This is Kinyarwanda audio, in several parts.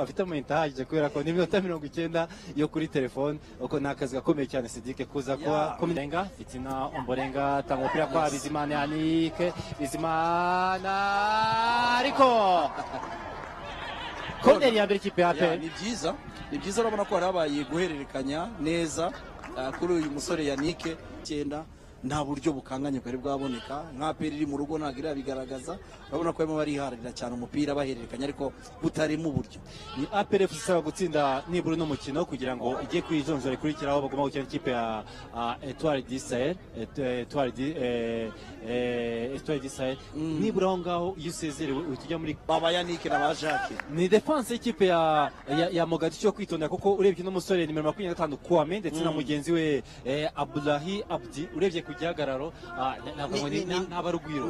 afite mu intahagije kubera ko n'iminota 90 yo kuri telefone uko nakazi gakomeye cyane Sidike kuza kwa Komenga Fitina Ombolenga tanga umupira kwa Bizimana Yannick Bizimana ariko Corner ya mbere kipe yape ni byiza urabona ko harabaye guhererekanya neza kuri uyu musore Yannick 9 nta buryo bukanganye bwari bwaboneka nka peri iri mu rugo nagira bigaragaza urabona ko barimo bariharira cyane umupira bahererekanya ariko butarimo uburyo ni APR isaba gutsinda nibura no mukino kugira ngo ijye kwijonjora ikurikiraho bagomba gukina ikipe ya Etoile du Sahel Etoile du Sahel nibura aho ngaho yusezerewe utujya muri baba Yannick na ba Jacques ni defense y'ikipe ya Mogadishu kwitondera kuko urebye n'umusore nimero 25 Kwame ndetse na mugenzi we Abdullahi Abdi urebye gihagararo n'abarugwiro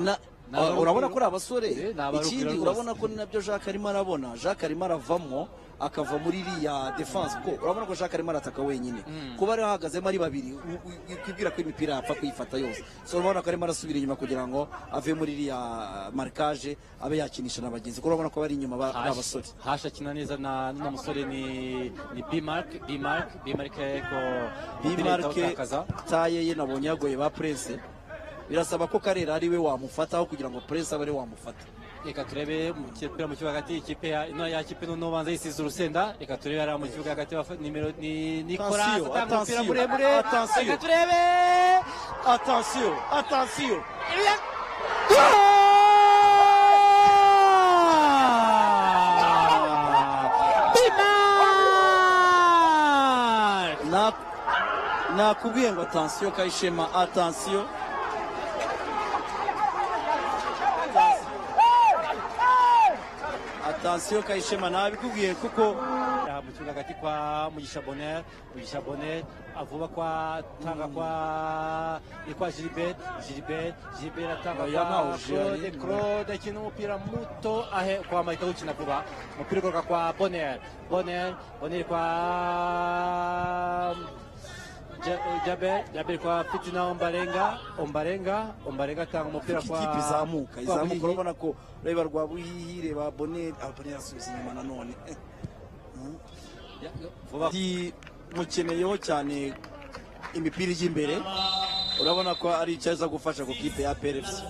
urabona ko ari abasore ikindi urabona ko nabyo Jacques arimo arabona Jacques arimo aravamo akava muri iriya defense ko urabona ko Jacques arimo arataka wenyine kuba ari ahagazemo ari babiri kwibwira ko imipira yapfa kuyifata yose so urabona ko arimo arasubira inyuma kugira ngo ave muri iriya marquage abe yakinisha n'abagenzi ko urabona ko bari inyuma b'abasore hasha kina neza na n'umusore ni Bimark taye ye nabonye yagoye ba Prince birasaba ko Karera ari we wamufataho kugira ngo Prince abe ari wamufata reka turebe mu kibuga hagati ikipe ya kipe no banza yisize urusenda reka turebe ari mu kibuga hagati nimero ni Nicolas atanga muremure reka turebe attention nakubwiye ngo attention Kayishema attention attention Kayishema nabikubwiye kuko mu kibuga hagati kwa Mugisha Bonheur avuba kwa tanga kwa Gilbert atanga kwa Claude kino umupira muto ahe kwa Maika ukina vuba umupira kwa Bonheur kwa Jaber kwa Fitina Ombalenga tanga umupira kwa ikipe izamuka urabona ko reba rwa Buhihire ba Bonheur asubiza inyuma nanone mukeneyeho cyane imipira ijya imbere urabona ko ari icyaza gufasha ku kipe ya PRFC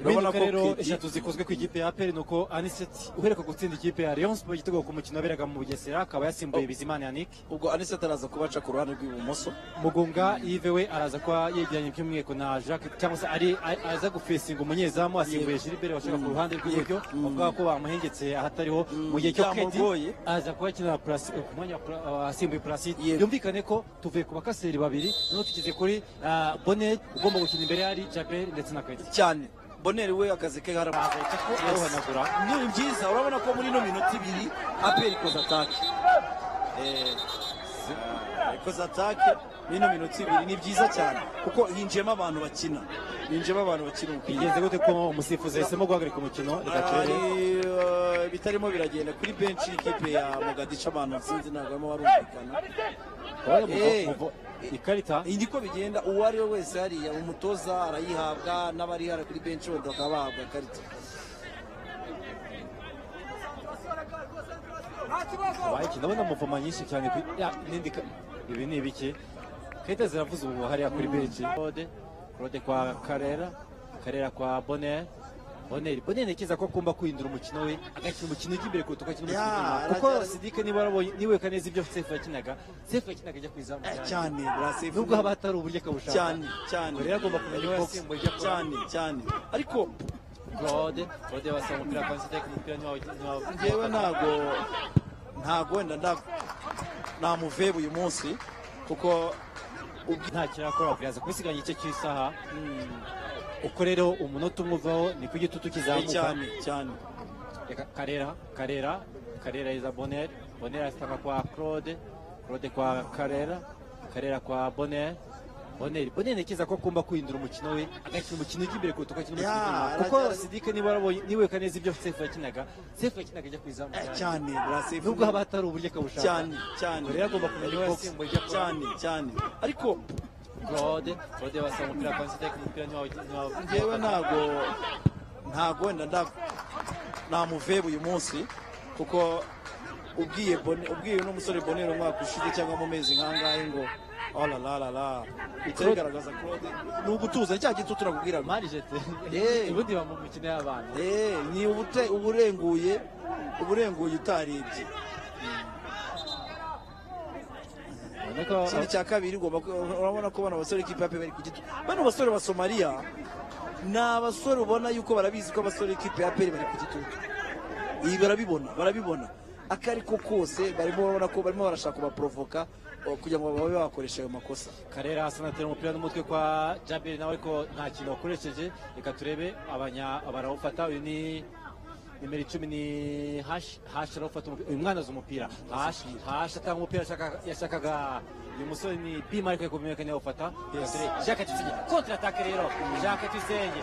urabona ko rero eshatu zikozwe ku ikipe ya APR nuko Anicet uhereka gutsinda ikipe ya Rayon Sport igitego ku mukino aberaga mu Bugesera akaba yasimbuye Bizimana Yannick ubwo Anicet araza kubaca ku ruhande rw'ibumoso Mugunga Yves we araza kwa yegeranye by'umweko na Jacques cyangwa se ari aza gufesinga umunyezamu asimbuye Gilbert washaka ku ruhande rw'iburyo bavuga ko bamuhengetse ahatariho mu gihe cyo Kedi aza kuba kina plus ku mwanya asimbuye Placide yumvikane ko tuvuye ku bakaseri babiri no tukize kuri Bonheur ugomba gukina imbere ari Jaber ndetse na Kedi cyane Bonheur we akazi ke harabaye ko aruhanagura ni byiza urabona ko muri no minota ibiri APR ikoza attaque ikoza attaque muri no minota ibiri ni byiza cyane kuko hinjemo abantu bakina bigenze gute ko umusifuzi yahisemo guhagarika umukino bitarimo biragenda kuri bench ikipe ya Mogadishu abantu sinzi ntabwo barumvikana ikarita indiko bigenda uwo ari we wese hariya umutoza arayihabwa n'abari hari kuri bench wenda bakabahabwa ikarita ndabona muvoma nyinshi cyane ibi ni ibiki karita ziravuze ubu hariya kuri bench Claude kwa Karera kwa Bonheur ntekereza ko akumva kwihindura umukino we agakina umukino ujya imbere kuruta ugakina umukino inyuma kuko Sidike nibuka neza ibyo Sefu yakinaga ajya ku izamu cyane nubwo haba hatari uburyo akabushaka cyane rero agomba kumenya uwo yasimbuye cyane ariko Claude wasanga umupira kwa Sidike umupira njyewe ntago wenda namuveba uyu munsi kuko nta kirakora biraza kubisiganya igice cy'isaha uko rero umunota umwe uvaho ni ku gitutu kizamuka cyane Karera iza Bonheur asanga kwa Claude kwa Karera kwa Bonheur ntekereza ko akumva kwihindura umukino we agakina umukino ujya imbere kuruta ugakina umukino inyuma kuko Sidike nibuka neza ibyo Sefu yakinaga ajya ku izamu cyane nubwo haba hatari uburyo akabushaka cyane rero agomba kumenya uwo yasimbuye cyane ariko Claude basaba umupira kwa Nsete ku mupira ngewe ntago wenda namuveba uyu munsi kuko ubwiye n'umusore Bonero umwaka ushize cyangwa mu mezi nkangahe ngo la bitagaragaza Claude ni ugutuza cya gitutu nakubwira Marijete ubundi bamumukina y'abana ni uburenguye utarebye ikindi cya kabiri urabona ko bano basore ikipe ya PL bari ku gitutu bano basore ba Somalia ni abasore ubona yuko barabizi ko abasore ikipe ya PL bari ku gitutu iyi barabibona akariko kose barimo barashaka kubaprovoka kugira ngo babe bakoresha ayo makosa. Karera Hassan atera umupira n'umutwe kwa Jabir nawe ko nta kintu wakoresheje, reka turebe barawufata. Uyu ni nimero 10 ni Hash arawufata uyu mwana z'umupira Hash atanga umupira yashakaga uyu musore ni Bima ariko kumenyekana yawufata. Jacques Tuyisenge contre attaque rero Jacques Tuyisenge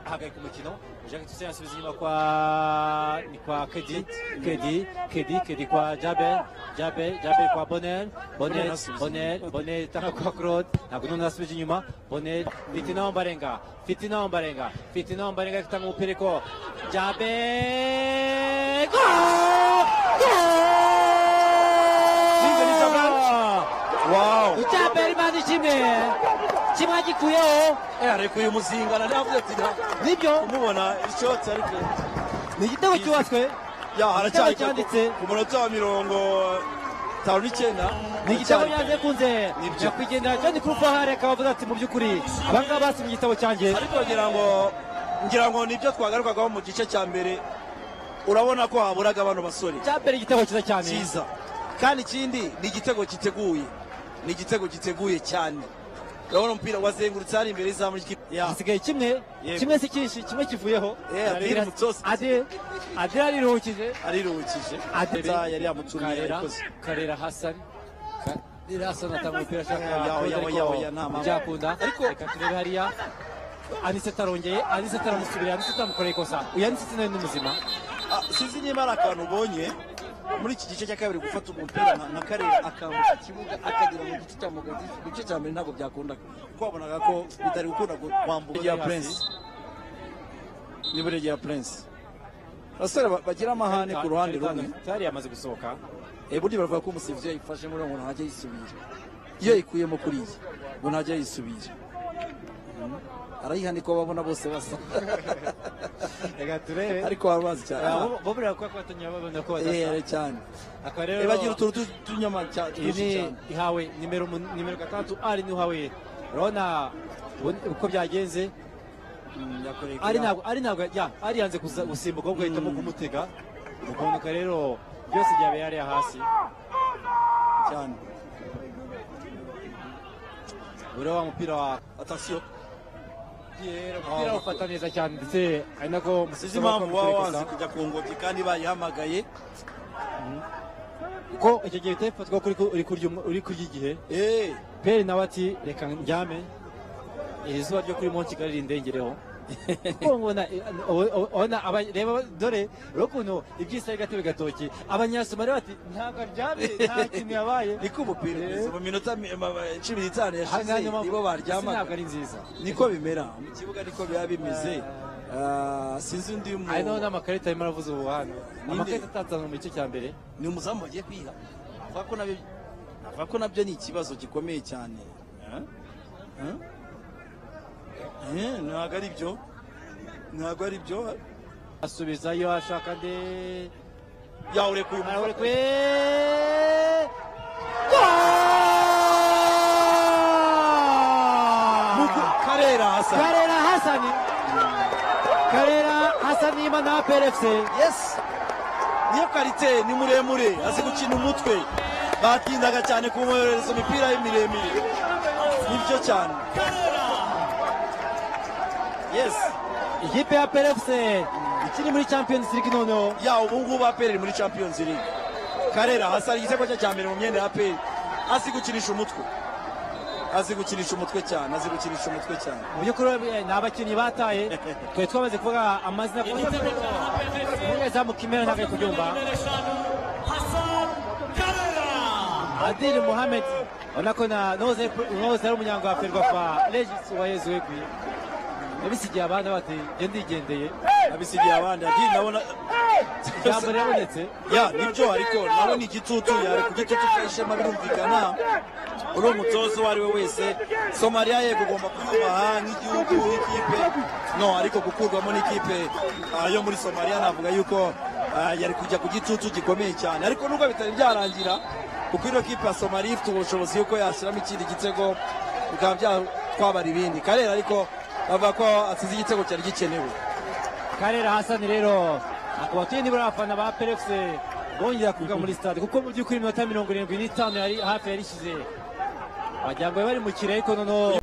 ahagarika umukino. Jacques Tuyisenge asubiza inyuma kwa Kedi kwa Jaber kwa Bonel tanga kwa Claude ntabwo none asubije inyuma. Bonel Fitina Ombarenga atanga umupira ko Jaber wow Jaber imana kimwe gikuyeho arekuye umuzingana navuze ati nibyo umubona ishoti ariko ni igitego cyubatswe haracyanditse ku munota wa 59 ni igitego yanze kunze nyakwigendera John Krufahare akaba avuga ati mu by'ukuri abangaba basimye igitego cyanjye ariko ngira ngo nibyo twagarukagaho mu gice cya mbere. Urabona ko haburaga bano basore cyambere igitego cyiza cyane cyiza kandi ikindi ni igitego giteguye cyane. Urabona umupira wazengurutse hari imbere y'izamu gisigaye kimwe si cyinshi, kimwe kivuyeho. Adil ariruhukije yari yamuturiye Karera Hassan atanga umupira ashaka byakunda ariko reka turebe hariya Aniseta arongeye aramusubira atamukoreye ikosa. Uyu Aniseta nawe ni muzima. Sinzi niba ari akantu ubonye muri iki gice cya kabiri gufata umupira nka Karera akambuka ikibuga akagera mu gice cya Mugazi. Igice cya mbere ntabwo byakunda kuko wabonaga ko bitari gukunda kwambuka ya Prince nibure ya Prince. Abasore bagira amahane ku ruhande rumwe tari yamaze gusohoka. Burya baravuga ko umusifuzi yayifashe muri ngo ntajya yisubira, iyo yikuyemo kuri iyi ngo ntajya yisubira arayihana ko babona bose basa. Reka turebe ariko babazi cyane bo buriya ko batanya babona ko badasa cyane. Akarero bagira utuntu tunyama cyane ihawe nimero 6 ari ni uhawe. Urabona uko byagenze ari yanze gusimbuka ahubwo ahitamo kumutega ukuntu rero byose byabe yari hasi cyane. Uriya wa mupira wa attention umupira ufata neza cyane ndetse ari nako musizi impamvu waba wanze kujya ku ngobyi kandi bayihamagaye ko icyo gihe utafatwa uri kurya igihe Peri nawe ati reka njyame izuba ryo kuri Mont Kigali rindengereho. Reba dore ukuntu ibyisa gatebe gatoki abanyasomali bati ntabwo aryamye nta kintu yabaye. Niko umupira mu minota 15 yashize nibo baryama ntabwo ari nziza. Niko bimera mu kibuga niko biba bimeze. Sinzi undi ari naho n'amakarita arimo aravuza ubuhanga. Amakarita atatanu mu gice cya mbere ni umuzamu bagiye kwiha avuga ko nabyo ni ikibazo gikomeye cyane. ntabwo ari byo asubizayo ashaka nde yawurekuye Karera Hassan Imana PLFC. Yes niyo karite ni muremure azi gukina umutwe batindaga cyane kumwohereza imipira miremire nibyo cyane. Yes ikipe ya PLFC ikiri muri Champions League noneho ubu ngubu APR muri Champions League. Karera Hassan igitego cya mbere mu myenda ya APR azi gukinisha umutwe cyane mu by'ukuri ni abakinnyi bataye twe twamaze kuvuga amazina neza mu kimera ntabwo kubyumva Adil Mohamed ubona ko noze ari umuryango wa Ferwafa Regis Uwayezwegwi yabisigiye abana bati njye ndigendeye abisigiye abandi Adil nabona ijambo rirabonetse ya nibyo ariko nabona igitutu yari ku gitutu cy'ishema birumvikana uri umutozo uwo ari we wese Somalia yego ugomba kuyubaha nk'igihugu n'ikipe no ariko gukurwamo n'ikipe yo muri Somalia navuga yuko yari kujya ku gitutu gikomeye cyane ariko nubwo bitari byarangira kuko ino kipe ya Somalia ifite ubushobozi yuko yashyiramo ikindi gitego bikaba byatwabara ibindi Karera ariko bavuga ko asize igitego cyari gikenewe Karera Hassan rero akaba tuye nibura abafana ba Perex bongera kuvuga muri stade kuko mu by'ukuri iminota 75 yari hafi yarishize wagira ngo bari mu kirere ariko noneho